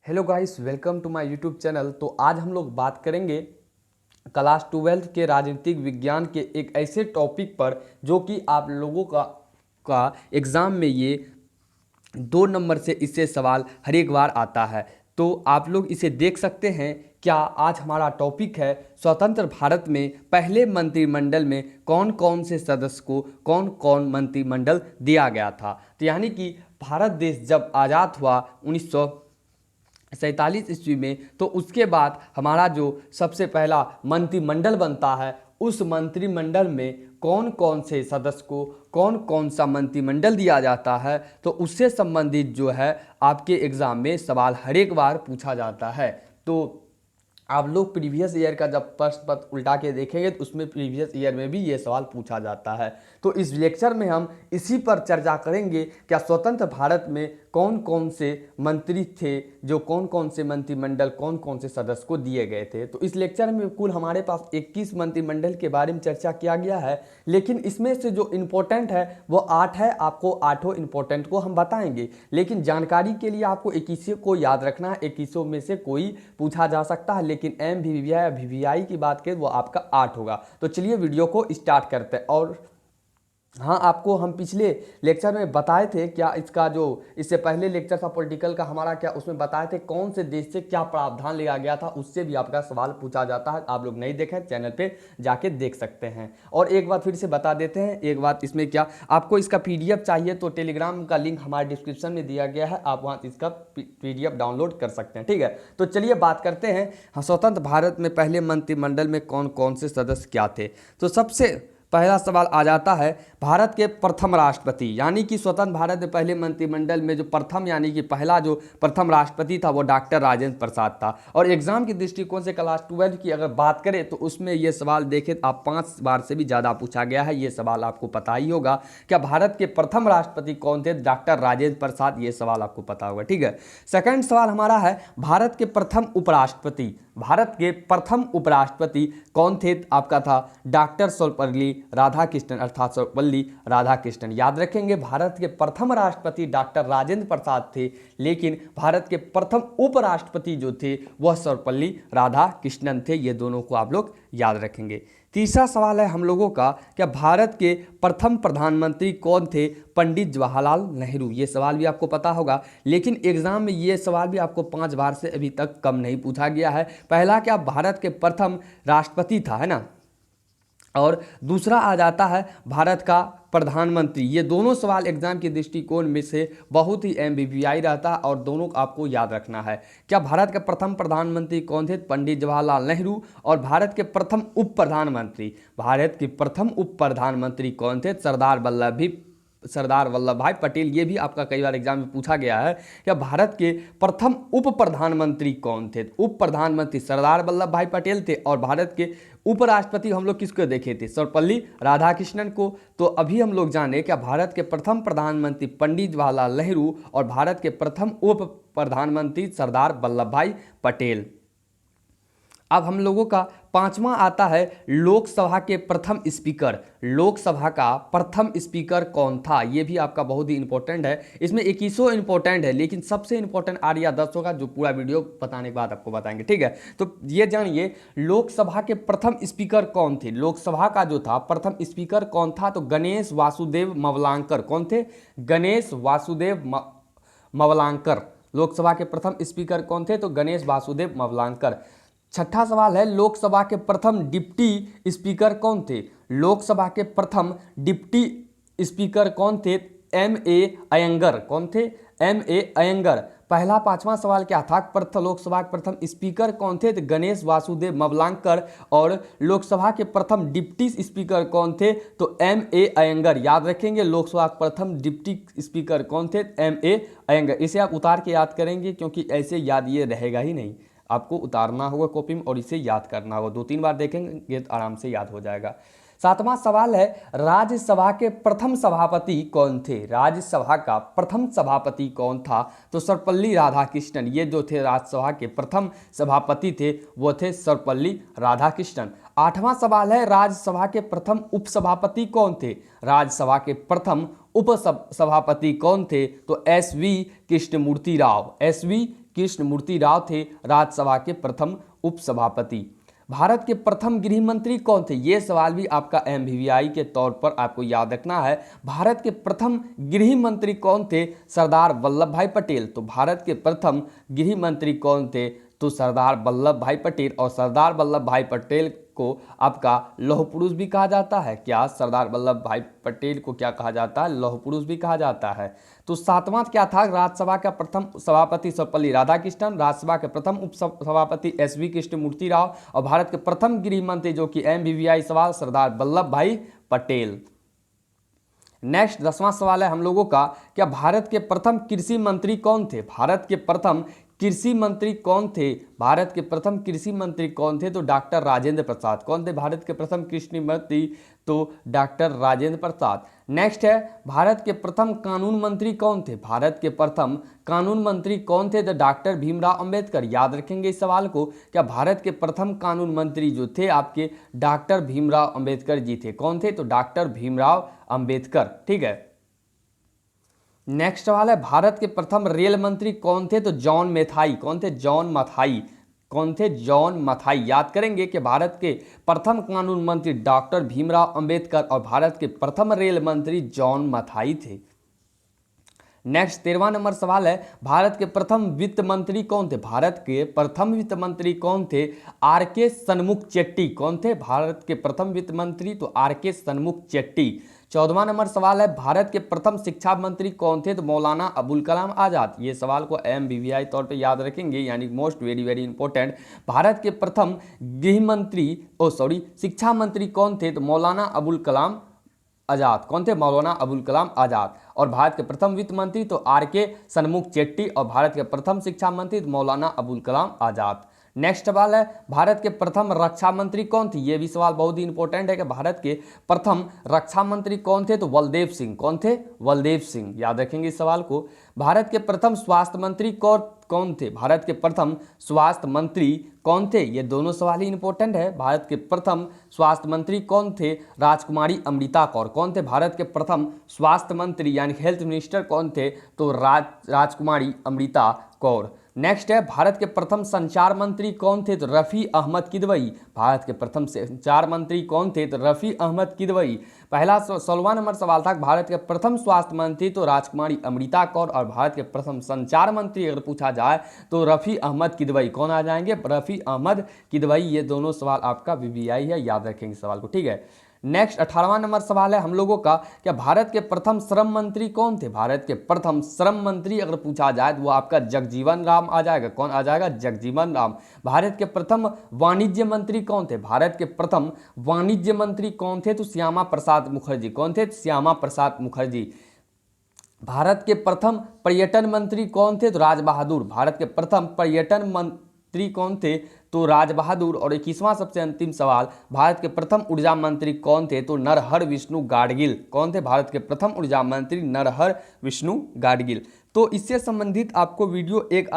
Hello guys, welcome to my YouTube channel. तो आज हम लोग बात करेंगे क्लास 12 के राजनीतिक विज्ञान के एक ऐसे टॉपिक पर जो कि आप लोगों का एग्ज़ाम में ये 2 नंबर से इससे सवाल हर एक बार आता है। तो आप लोग इसे देख सकते हैं। क्या आज हमारा टॉपिक है स्वतंत्र भारत में पहले मंत्रिमंडल में कौन कौन से सदस्य को कौन कौन मंत्रिमंडल दिया गया था। तो यानी कि भारत देश जब आज़ाद हुआ 1947 ईस्वी में, तो उसके बाद हमारा जो सबसे पहला मंत्रिमंडल बनता है, उस मंत्रिमंडल में कौन कौन से सदस्य को कौन कौन सा मंत्रिमंडल दिया जाता है, तो उससे संबंधित जो है आपके एग्ज़ाम में सवाल हर एक बार पूछा जाता है। तो आप लोग प्रीवियस ईयर का जब प्रश्न पत्र उल्टा के देखेंगे तो उसमें प्रीवियस ईयर में भी ये सवाल पूछा जाता है। तो इस लेक्चर में हम इसी पर चर्चा करेंगे, क्या स्वतंत्र भारत में कौन कौन से मंत्री थे, जो कौन कौन से मंत्रिमंडल कौन कौन से सदस्य को दिए गए थे। तो इस लेक्चर में कुल हमारे पास 21 मंत्रिमंडल के बारे में चर्चा किया गया है, लेकिन इसमें से जो इम्पोर्टेंट है वो 8 है। आपको 8 इम्पोर्टेंट को हम बताएंगे, लेकिन जानकारी के लिए आपको 21 को याद रखना है। 21 में से कोई पूछा जा सकता है, लेकिन MVVI या VVI की बात करें वो आपका 8 होगा। तो चलिए वीडियो को स्टार्ट करते हैं। और हाँ, आपको हम पिछले लेक्चर में बताए थे, क्या इसका जो इससे पहले लेक्चर था पॉलिटिकल का हमारा, क्या उसमें बताए थे कौन से देश से क्या प्रावधान लिया गया था, उससे भी आपका सवाल पूछा जाता है। आप लोग नहीं देखें चैनल पे जाके देख सकते हैं। और एक बात फिर से बता देते हैं, एक बात इसमें, क्या आपको इसका PDF चाहिए तो टेलीग्राम का लिंक हमारे डिस्क्रिप्शन में दिया गया है, आप वहाँ इसका PDF डाउनलोड कर सकते हैं। ठीक है, तो चलिए बात करते हैं स्वतंत्र भारत में पहले मंत्रिमंडल में कौन कौन से सदस्य क्या थे। तो सबसे पहला सवाल आ जाता है भारत के प्रथम राष्ट्रपति, यानी कि स्वतंत्र भारत में पहले मंत्रिमंडल में जो प्रथम यानी कि पहला जो प्रथम राष्ट्रपति था वो डॉक्टर राजेंद्र प्रसाद था। और एग्जाम के दृष्टिकोण से क्लास 12 की अगर बात करें तो उसमें ये सवाल देखें तो आप 5 बार से भी ज़्यादा पूछा गया है। ये सवाल आपको पता ही होगा, क्या भारत के प्रथम राष्ट्रपति कौन थे? डॉक्टर राजेंद्र प्रसाद। ये सवाल आपको पता होगा। ठीक है, सेकंड सवाल हमारा है भारत के प्रथम उपराष्ट्रपति। भारत के प्रथम उपराष्ट्रपति कौन थे? आपका था डॉक्टर सर्वपल्ली राधाकृष्णन, अर्थात सर्वपल्ली राधाकृष्णन। याद रखेंगे, भारत के प्रथम राष्ट्रपति डॉक्टर राजेंद्र प्रसाद थे, लेकिन भारत के प्रथम उपराष्ट्रपति जो थे वह सर्वपल्ली राधाकृष्णन थे। ये दोनों को आप लोग याद रखेंगे। तीसरा सवाल है हम लोगों का, क्या भारत के प्रथम प्रधानमंत्री कौन थे? पंडित जवाहरलाल नेहरू। ये सवाल भी आपको पता होगा, लेकिन एग्जाम में ये सवाल भी आपको 5 बार से अभी तक कम नहीं पूछा गया है। पहला क्या भारत के प्रथम राष्ट्रपति था, है ना, और दूसरा आ जाता है भारत का प्रधानमंत्री। ये दोनों सवाल एग्जाम के दृष्टिकोण में से बहुत ही MVVI रहता है और दोनों आपको याद रखना है। क्या भारत के प्रथम प्रधानमंत्री कौन थे? पंडित जवाहरलाल नेहरू। और भारत के प्रथम उप प्रधानमंत्री, भारत के प्रथम उप प्रधानमंत्री कौन थे? सरदार वल्लभ भाई पटेल। ये भी आपका कई बार एग्जाम में पूछा गया है, क्या भारत के प्रथम उप प्रधानमंत्री कौन थे? उप प्रधानमंत्री सरदार वल्लभ भाई पटेल थे। और भारत के उपराष्ट्रपति हम लोग किसको देखे थे? सर्वपल्ली राधाकृष्णन को। तो अभी हम लोग जाने, क्या भारत के प्रथम प्रधानमंत्री पंडित जवाहरलाल नेहरू और भारत के प्रथम उप प्रधानमंत्री सरदार वल्लभ भाई पटेल। अब हम लोगों का पांचवा आता है लोकसभा के प्रथम स्पीकर। लोकसभा का प्रथम स्पीकर कौन था? ये भी आपका बहुत ही इंपॉर्टेंट है। इसमें 21 इंपॉर्टेंट है, लेकिन सबसे इंपॉर्टेंट 8 या 10 होगा, जो पूरा वीडियो बताने के बाद आपको बताएंगे। ठीक है, तो ये जानिए लोकसभा के प्रथम स्पीकर कौन थे। लोकसभा का जो था प्रथम स्पीकर कौन था? तो गणेश वासुदेव मवलांकर। कौन थे? गणेश वासुदेव मवलांकर। लोकसभा के प्रथम स्पीकर कौन थे? तो गणेश वासुदेव मवलांकर। छठा सवाल है लोकसभा के प्रथम डिप्टी स्पीकर कौन थे? लोकसभा के प्रथम डिप्टी स्पीकर कौन थे? MA अयंगर। कौन थे? MA अयंगर। पहला पांचवा सवाल क्या था? लोकसभा के प्रथम स्पीकर कौन थे? तो गणेश वासुदेव मवलांकर। और लोकसभा के प्रथम डिप्टी स्पीकर कौन थे? तो MA अयंगर। याद रखेंगे, लोकसभा के प्रथम डिप्टी स्पीकर कौन थे? MA अयंगर। इसे आप उतार के याद करेंगे, क्योंकि ऐसे याद ये रहेगा ही नहीं, आपको उतारना होगा कॉपी में और इसे याद करना होगा। 2-3 बार देखेंगे तो आराम से याद हो जाएगा। सातवां सवाल है राज्यसभा के प्रथम सभापति कौन थे? राज्यसभा का प्रथम सभापति कौन था? तो सर्वपल्ली राधाकृष्णन। ये जो थे राज्यसभा के प्रथम सभापति थे वो थे सर्वपल्ली राधाकृष्णन। आठवां सवाल है राज्यसभा के प्रथम उपसभापति कौन थे? राज्यसभा के प्रथम उपसभापति कौन थे? तो SV कृष्णमूर्ति राव। SV कृष्णमूर्ति राव थे राज्यसभा के प्रथम उपसभापति। भारत के प्रथम गृह मंत्री कौन थे? ये सवाल भी आपका MVVI के तौर पर आपको याद रखना है। भारत के प्रथम गृह मंत्री कौन थे? सरदार वल्लभ भाई पटेल। तो भारत के प्रथम गृह मंत्री कौन थे? तो सरदार वल्लभ भाई पटेल। और सरदार वल्लभ भाई पटेल को आपका लौह पुरुष भी कहा जाता है। क्या सरदार वल्लभ भाई पटेल को क्या कहा जाता है? लौह पुरुष भी कहा जाता है। तो सातवां क्या था? राज्यसभा का प्रथम सभापति सर्वपल्ली राधाकृष्णन, राज्यसभा के प्रथम उपसभापति SV कृष्णमूर्ति राव और भारत के प्रथम गृह मंत्री जो कि MVVI सवाल सरदार वल्लभ भाई पटेल। नेक्स्ट 10वां सवाल है हम लोगों का, क्या भारत के प्रथम कृषि मंत्री कौन थे? भारत के प्रथम कृषि मंत्री कौन थे? भारत के प्रथम कृषि मंत्री कौन थे? तो डॉक्टर राजेंद्र प्रसाद। कौन थे भारत के प्रथम कृषि मंत्री? तो डॉक्टर राजेंद्र प्रसाद। नेक्स्ट है भारत के प्रथम कानून मंत्री कौन थे? भारत के प्रथम कानून मंत्री कौन थे? तो डॉक्टर भीमराव अंबेडकर। याद रखेंगे इस सवाल को। क्या भारत के प्रथम कानून मंत्री जो थे आपके डॉक्टर भीमराव अंबेडकर जी थे। कौन थे? तो डॉक्टर भीमराव अंबेडकर। ठीक है। नेक्स्ट सवाल है भारत के प्रथम रेल मंत्री कौन थे? तो जॉन मैथाई। कौन थे? जॉन मैथाई। कौन थे? जॉन मैथाई। याद करेंगे कि भारत के प्रथम कानून मंत्री डॉक्टर भीमराव अंबेडकर और भारत के प्रथम रेल मंत्री जॉन मैथाई थे। नेक्स्ट 13वां नंबर सवाल है भारत के प्रथम वित्त मंत्री कौन थे? भारत के प्रथम वित्त मंत्री कौन थे? RK सन्मुख चेट्टी। कौन थे भारत के प्रथम वित्त मंत्री? तो RK सन्मुख चेट्टी। 14वां नंबर सवाल है भारत के प्रथम शिक्षा मंत्री कौन थे? तो मौलाना अबुल कलाम आजाद। ये सवाल को MVVI तौर पे याद रखेंगे, यानी most very very important. Bharat के प्रथम गृह मंत्री शिक्षा मंत्री कौन थे? तो मौलाना अबुल कलाम आजाद। कौन थे? मौलाना अबुल कलाम आजाद। और भारत के प्रथम वित्त मंत्री तो RK सन्मुख चेट्टी और भारत के प्रथम शिक्षा मंत्री तो मौलाना अबुल कलाम आजाद। नेक्स्ट सवाल है भारत के प्रथम रक्षा मंत्री कौन थे? ये भी सवाल बहुत ही इंपॉर्टेंट है कि भारत के प्रथम रक्षा मंत्री कौन थे? तो बलदेव सिंह। कौन थे? बलदेव सिंह। याद रखेंगे इस सवाल को। भारत के प्रथम स्वास्थ्य मंत्री कौन थे? भारत के प्रथम स्वास्थ्य मंत्री कौन थे? ये दोनों सवाल ही इंपॉर्टेंट है। भारत के प्रथम स्वास्थ्य मंत्री कौन थे? राजकुमारी अमृता कौर। कौन थे भारत के प्रथम स्वास्थ्य मंत्री यानी हेल्थ मिनिस्टर कौन थे? तो राजकुमारी अमृता कौर। नेक्स्ट है भारत के प्रथम संचार मंत्री कौन थे? तो रफ़ी अहमद किदवई। भारत के प्रथम संचार मंत्री कौन थे? तो रफ़ी अहमद किदवई। पहला 16वां नंबर सवाल था भारत के प्रथम स्वास्थ्य मंत्री तो राजकुमारी अमृता कौर और भारत के प्रथम संचार मंत्री अगर पूछा जाए तो रफ़ी अहमद किदवई। कौन आ जाएंगे? रफ़ी अहमद किदवई। ये दोनों सवाल आपका VVI है, याद रखेंगे सवाल को। ठीक है। नेक्स्ट 18वां नंबर सवाल है हम लोगों का, क्या भारत के प्रथम श्रम मंत्री कौन थे? भारत के प्रथम श्रम मंत्री अगर पूछा जाए तो वो आपका जगजीवन राम आ जाएगा। कौन आ जाएगा? जगजीवन राम। भारत के प्रथम वाणिज्य मंत्री कौन थे? भारत के प्रथम वाणिज्य मंत्री कौन थे? तो श्यामा प्रसाद मुखर्जी। कौन थे? श्यामा प्रसाद मुखर्जी। भारत के प्रथम पर्यटन मंत्री कौन थे? तो राज बहादुर। भारत के प्रथम पर्यटन मंत्री कौन थे? तो राज बहादुर। और 21वां सबसे अंतिम सवाल, भारत के प्रथम ऊर्जा मंत्री कौन थे? तो नरहर विष्णु गाडगिल। कौन थे भारत के प्रथम ऊर्जा मंत्री? नरहर विष्णु गाडगिल। तो इससे संबंधित आपको वीडियो एक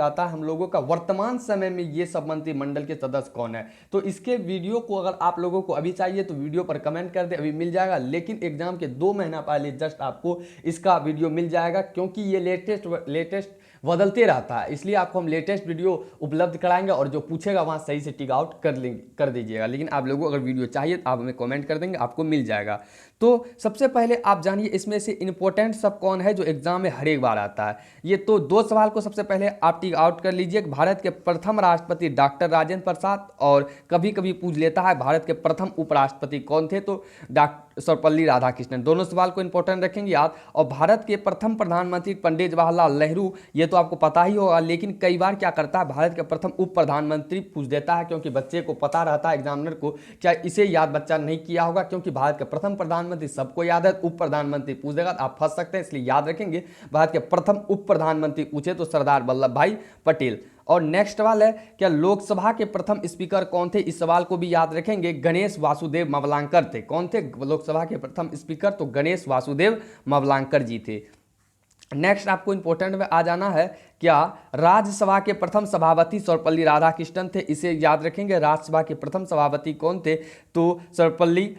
आता है हम लोगों का, वर्तमान समय में ये सब मंत्रिमंडल के सदस्य कौन है। तो इसके वीडियो को अगर आप लोगों को अभी चाहिए तो वीडियो पर कमेंट कर दे, अभी मिल जाएगा। लेकिन एग्जाम के 2 महीना पहले जस्ट आपको इसका वीडियो मिल जाएगा, क्योंकि ये लेटेस्ट बदलते रहता है, इसलिए आपको हम लेटेस्ट वीडियो उपलब्ध कराएंगे और जो पूछेगा वहाँ सही से टिक आउट कर दीजिएगा। लेकिन आप लोगों को अगर वीडियो चाहिए तो आप हमें कमेंट कर देंगे, आपको मिल जाएगा। तो सबसे पहले आप जानिए इसमें से इंपॉर्टेंट सब कौन है जो एग्जाम में हर एक बार आता है। ये तो 2 सवाल को सबसे पहले आप टिक आउट कर लीजिए। भारत के प्रथम राष्ट्रपति डॉक्टर राजेंद्र प्रसाद, और कभी कभी पूछ लेता है भारत के प्रथम उपराष्ट्रपति कौन थे? तो डॉक्टर सर्वपल्ली राधाकृष्णन। दोनों सवाल को इंपॉर्टेंट रखेंगे याद। और भारत के प्रथम प्रधानमंत्री पंडित जवाहरलाल नेहरू, ये तो आपको पता ही होगा। लेकिन कई बार क्या करता है भारत के प्रथम उप प्रधानमंत्री पूछ देता है, क्योंकि बच्चे को पता रहता है एग्जामिनर को, क्या इसे याद बच्चा नहीं किया होगा, क्योंकि भारत के प्रथम प्रधानमंत्री सबको याद है, उप प्रधानमंत्री पूछ देगा तो आप फंस सकते हैं, इसलिए याद रखेंगे। भारत के प्रथम उप प्रधानमंत्री पूछे तो सरदार वल्लभ भाई पटेल। और नेक्स्ट सवाल है, क्या लोकसभा के प्रथम स्पीकर कौन थे? इस सवाल को भी याद रखेंगे, गणेश वासुदेव मवलांकर थे। कौन थे लोकसभा के प्रथम स्पीकर? तो गणेश वासुदेव मवलांकर जी थे। नेक्स्ट आपको इंपॉर्टेंट में आ जाना है, क्या राज्यसभा के प्रथम सभापति सर्वपल्ली राधाकृष्णन थे? इसे याद रखेंगे। राज्यसभा के प्रथम सभापति कौन थे? तो सर्वपल्ली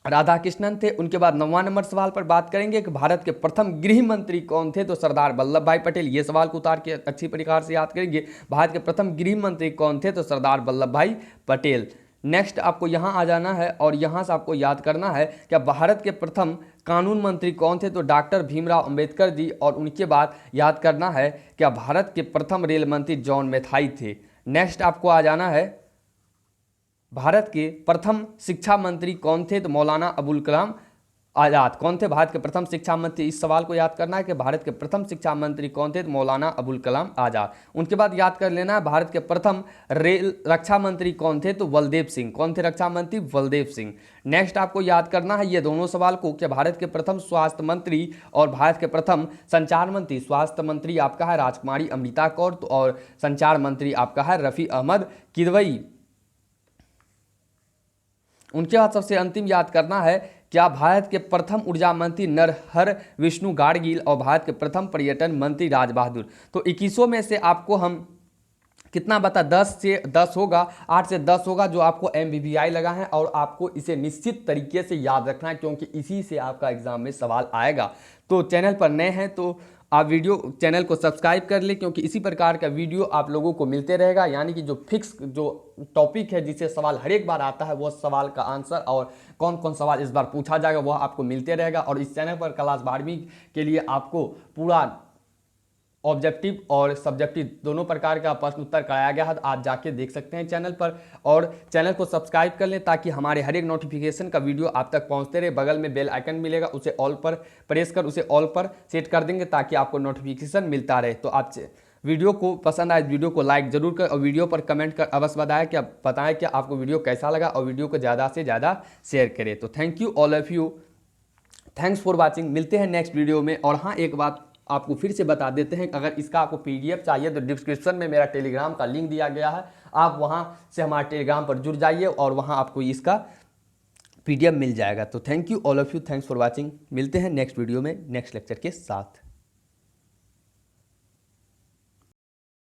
राधाकृष्णन थे। उनके बाद 9वां नंबर सवाल पर बात करेंगे कि भारत के प्रथम गृह मंत्री कौन थे, तो सरदार वल्लभ भाई पटेल। ये सवाल को उतार के अच्छी प्रकार से याद करेंगे, भारत के प्रथम गृह मंत्री कौन थे, तो सरदार वल्लभ भाई पटेल। नेक्स्ट आपको यहाँ आ जाना है और यहाँ से आपको याद करना है कि भारत के प्रथम कानून मंत्री कौन थे, तो डॉक्टर भीमराव अंबेडकर जी। और उनके बाद याद करना है कि भारत के प्रथम रेल मंत्री जॉन मैथाई थे। नेक्स्ट आपको आ जाना है भारत के प्रथम शिक्षा मंत्री कौन थे, तो मौलाना अबुल कलाम आज़ाद। कौन थे भारत के प्रथम शिक्षा मंत्री, इस सवाल को याद करना है कि भारत के प्रथम शिक्षा मंत्री कौन थे, तो मौलाना अबुल कलाम आज़ाद। उनके बाद याद कर लेना है भारत के प्रथम रेल रक्षा मंत्री कौन थे, तो बलदेव सिंह। कौन थे रक्षा मंत्री, बलदेव सिंह। नेक्स्ट आपको याद करना है ये दोनों सवाल को कि भारत के प्रथम स्वास्थ्य मंत्री और भारत के प्रथम संचार मंत्री। स्वास्थ्य मंत्री आपका है राजकुमारी अमृता कौर, तो और संचार मंत्री आपका है रफ़ी अहमद किदवई। उनके बाद सबसे अंतिम याद करना है क्या भारत के प्रथम ऊर्जा मंत्री नरहर विष्णु गाडगिल और भारत के प्रथम पर्यटन मंत्री राज बहादुर। तो 21 में से आपको हम कितना बता 10 से 10 होगा, 8 से 10 होगा जो आपको MBBI लगा है और आपको इसे निश्चित तरीके से याद रखना है क्योंकि इसी से आपका एग्जाम में सवाल आएगा। तो चैनल पर नए हैं तो आप चैनल को सब्सक्राइब कर ले क्योंकि इसी प्रकार का वीडियो आप लोगों को मिलते रहेगा, यानी कि जो फिक्स जो टॉपिक है जिससे सवाल हर एक बार आता है वो सवाल का आंसर और कौन कौन सवाल इस बार पूछा जाएगा वह आपको मिलते रहेगा। और इस चैनल पर क्लास 12वीं के लिए आपको पूरा ऑब्जेक्टिव और सब्जेक्टिव दोनों प्रकार का प्रश्न उत्तर कराया गया है, आप जाके देख सकते हैं चैनल पर। और चैनल को सब्सक्राइब कर लें ताकि हमारे हर एक नोटिफिकेशन का वीडियो आप तक पहुंचते रहे। बगल में बेल आइकन मिलेगा, उसे ऑल पर प्रेस कर उसे ऑल पर सेट कर देंगे ताकि आपको नोटिफिकेशन मिलता रहे। तो आप वीडियो को पसंद आए वीडियो को लाइक जरूर कर और वीडियो पर कमेंट कर अवश्य बताएं कि आपको वीडियो कैसा लगा और वीडियो को ज़्यादा से ज़्यादा शेयर करें। तो thank you all of you, thanks for watching. मिलते हैं नेक्स्ट वीडियो में। और हाँ, एक बात आपको फिर से बता देते हैं, अगर इसका आपको PDF चाहिए तो डिस्क्रिप्शन में मेरा टेलीग्राम का लिंक दिया गया है, आप वहां से हमारे टेलीग्राम पर जुड़ जाइए और वहां आपको इसका PDF मिल जाएगा। तो thank you all of you, thanks for watching. मिलते हैं नेक्स्ट वीडियो में नेक्स्ट लेक्चर के साथ।